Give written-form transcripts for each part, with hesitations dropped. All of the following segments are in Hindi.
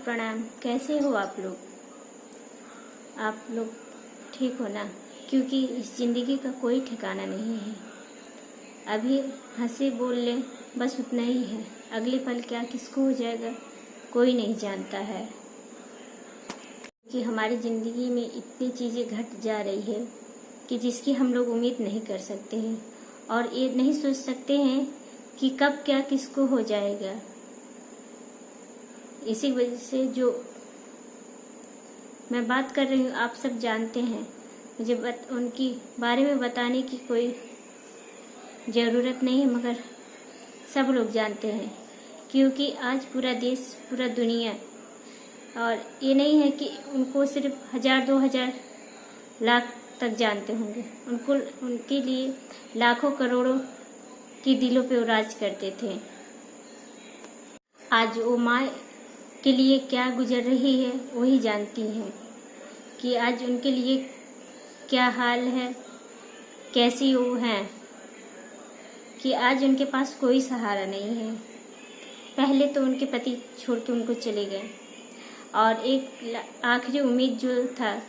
प्रणाम। कैसे हो आप लोग? आप लोग ठीक हो ना? क्योंकि इस ज़िंदगी का कोई ठिकाना नहीं है। अभी हंसे बोल ले बस उतना ही है, अगले पल क्या किसको हो जाएगा कोई नहीं जानता है। कि हमारी ज़िंदगी में इतनी चीज़ें घट जा रही है कि जिसकी हम लोग उम्मीद नहीं कर सकते हैं और ये नहीं सोच सकते हैं कि कब क्या किसको हो जाएगा। इसी वजह से जो मैं बात कर रही हूँ आप सब जानते हैं, मुझे उनकी बारे में बताने की कोई ज़रूरत नहीं है, मगर सब लोग जानते हैं क्योंकि आज पूरा देश पूरा दुनिया, और ये नहीं है कि उनको सिर्फ 1000-2000 लाख तक जानते होंगे, उनके लिए लाखों करोड़ों की दिलों पे वो राज करते थे। आज वो माँ के लिए क्या गुजर रही है वही जानती है कि आज उनके लिए क्या हाल है, कैसी वो हैं, कि आज उनके पास कोई सहारा नहीं है। पहले तो उनके पति छोड़ के उनको चले गए और एक आखिरी उम्मीद जो था,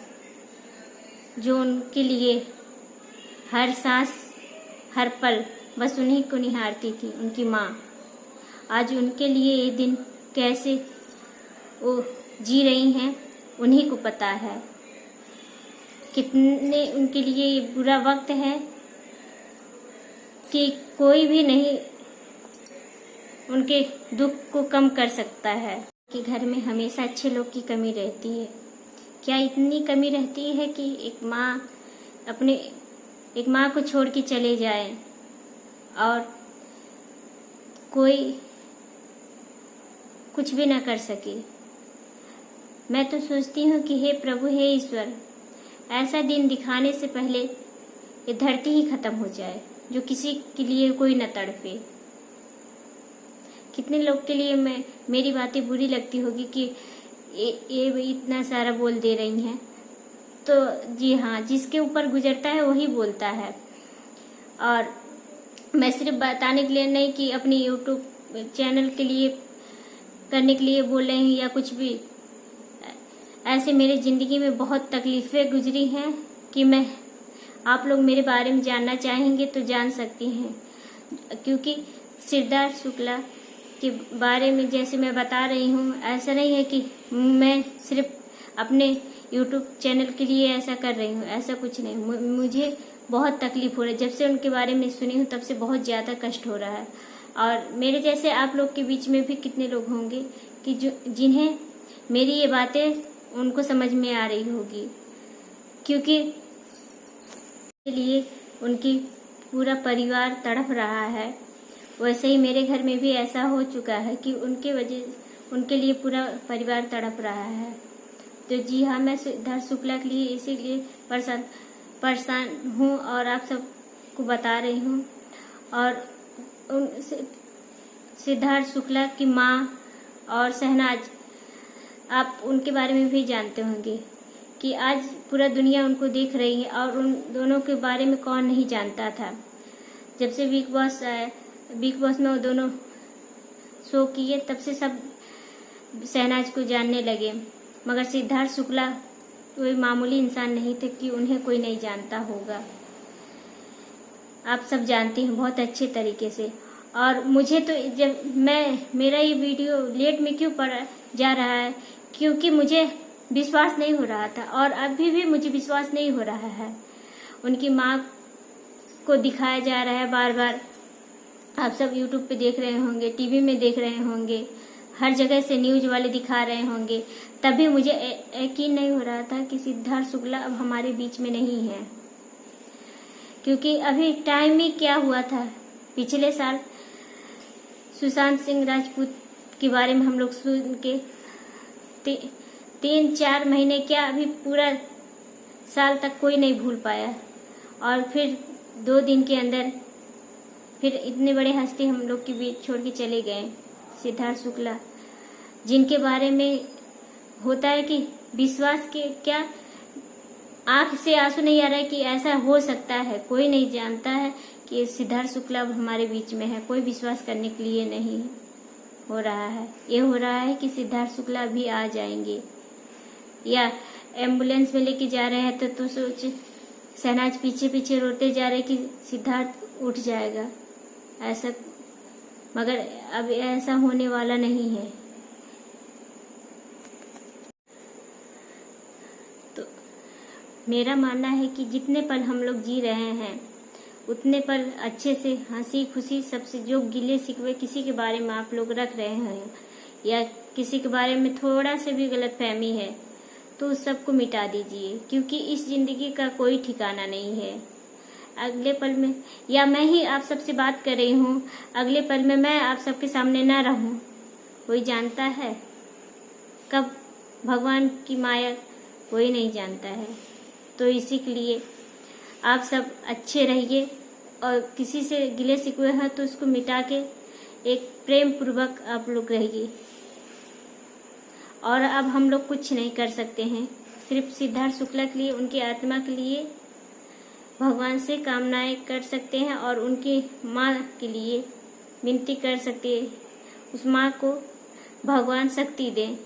जो उनके लिए हर सांस हर पल बस उन्हीं को निहारती थी, उनकी माँ। आज उनके लिए ये दिन कैसे वो जी रही हैं उन्हीं को पता है। कितने उनके लिए ये बुरा वक्त है कि कोई भी नहीं उनके दुख को कम कर सकता है। कि घर में हमेशा अच्छे लोग की कमी रहती है। क्या इतनी कमी रहती है कि एक माँ को छोड़ के चले जाए और कोई कुछ भी ना कर सके। मैं तो सोचती हूँ कि हे प्रभु, हे ईश्वर, ऐसा दिन दिखाने से पहले ये धरती ही खत्म हो जाए, जो किसी के लिए कोई न तड़पे। कितने लोग के लिए मेरी बातें बुरी लगती होगी कि ये इतना सारा बोल दे रही हैं, तो जी हाँ, जिसके ऊपर गुजरता है वही बोलता है। और मैं सिर्फ बताने के लिए नहीं कि अपनी YouTube चैनल के लिए करने के लिए बोल रही हूँ या कुछ भी। ऐसे मेरे ज़िंदगी में बहुत तकलीफ़ें गुजरी हैं कि आप लोग मेरे बारे में जानना चाहेंगे तो जान सकती हैं। क्योंकि सिद्धार्थ शुक्ला के बारे में जैसे मैं बता रही हूँ, ऐसा नहीं है कि मैं सिर्फ अपने YouTube चैनल के लिए ऐसा कर रही हूँ, ऐसा कुछ नहीं। मुझे बहुत तकलीफ़ हो रही है। जब से उनके बारे में सुनी हूँ तब से बहुत ज़्यादा कष्ट हो रहा है। और मेरे जैसे आप लोग के बीच में भी कितने लोग होंगे कि जिन्हें मेरी ये बातें उनको समझ में आ रही होगी, क्योंकि लिए उनकी पूरा परिवार तड़प रहा है। वैसे ही मेरे घर में भी ऐसा हो चुका है कि उनके लिए पूरा परिवार तड़प रहा है। तो जी हाँ, मैं सिद्धार्थ शुक्ला के लिए इसीलिए परेशान हूँ और आप सबको बता रही हूँ। और सिद्धार्थ शुक्ला की माँ और शहनाज, आप उनके बारे में भी जानते होंगे कि आज पूरा दुनिया उनको देख रही है। और उन दोनों के बारे में कौन नहीं जानता था। जब से बिग बॉस आया, बिग बॉस में वो दोनों शो किए, तब से सब शहनाज को जानने लगे। मगर सिद्धार्थ शुक्ला कोई मामूली इंसान नहीं थे कि उन्हें कोई नहीं जानता होगा। आप सब जानते हैं बहुत अच्छे तरीके से। और मुझे तो जब मेरा ये वीडियो लेट में क्यों पड़ा जा रहा है, क्योंकि मुझे विश्वास नहीं हो रहा था और अभी भी मुझे विश्वास नहीं हो रहा है। उनकी माँ को दिखाया जा रहा है बार बार। आप सब YouTube पे देख रहे होंगे, टीवी में देख रहे होंगे, हर जगह से न्यूज वाले दिखा रहे होंगे। तभी मुझे यकीन नहीं हो रहा था कि सिद्धार्थ शुक्ला अब हमारे बीच में नहीं है। क्योंकि अभी टाइम ही क्या हुआ था, पिछले साल सुशांत सिंह राजपूत के बारे में हम लोग सुन के 3-4 महीने क्या, अभी पूरा साल तक कोई नहीं भूल पाया। और फिर 2 दिन के अंदर फिर इतने बड़े हस्ती हम लोग के बीच छोड़ के चले गए, सिद्धार्थ शुक्ला, जिनके बारे में होता है कि विश्वास के क्या आंख से आंसू नहीं आ रहा है कि ऐसा हो सकता है। कोई नहीं जानता है कि सिद्धार्थ शुक्ला हमारे बीच में है, कोई विश्वास करने के लिए नहीं है। हो रहा है। ये हो रहा है कि सिद्धार्थ शुक्ला भी आ जाएंगे, या एम्बुलेंस में लेके जा रहे हैं तो सोच शहनाज पीछे पीछे रोते जा रहे कि सिद्धार्थ उठ जाएगा, ऐसा, मगर अब ऐसा होने वाला नहीं है। तो मेरा मानना है कि जितने पल हम लोग जी रहे हैं उतने पल अच्छे से हंसी खुशी सबसे, जो गिले शिकवे किसी के बारे में आप लोग रख रहे हैं या किसी के बारे में थोड़ा से भी गलतफहमी है तो उस सबको मिटा दीजिए, क्योंकि इस जिंदगी का कोई ठिकाना नहीं है। अगले पल में, या मैं ही आप सबसे बात कर रही हूँ, अगले पल में मैं आप सबके सामने ना रहूँ, कोई जानता है? कब भगवान की माया कोई नहीं जानता है। तो इसी के लिए आप सब अच्छे रहिए और किसी से गिले शिकवे हैं तो उसको मिटा के एक प्रेम पूर्वक आप लोग रहिए। और अब हम लोग कुछ नहीं कर सकते हैं, सिर्फ सिद्धार्थ शुक्ला के लिए, उनकी आत्मा के लिए भगवान से कामनाएं कर सकते हैं और उनकी माँ के लिए विनती कर सकते हैं, उस माँ को भगवान शक्ति दें।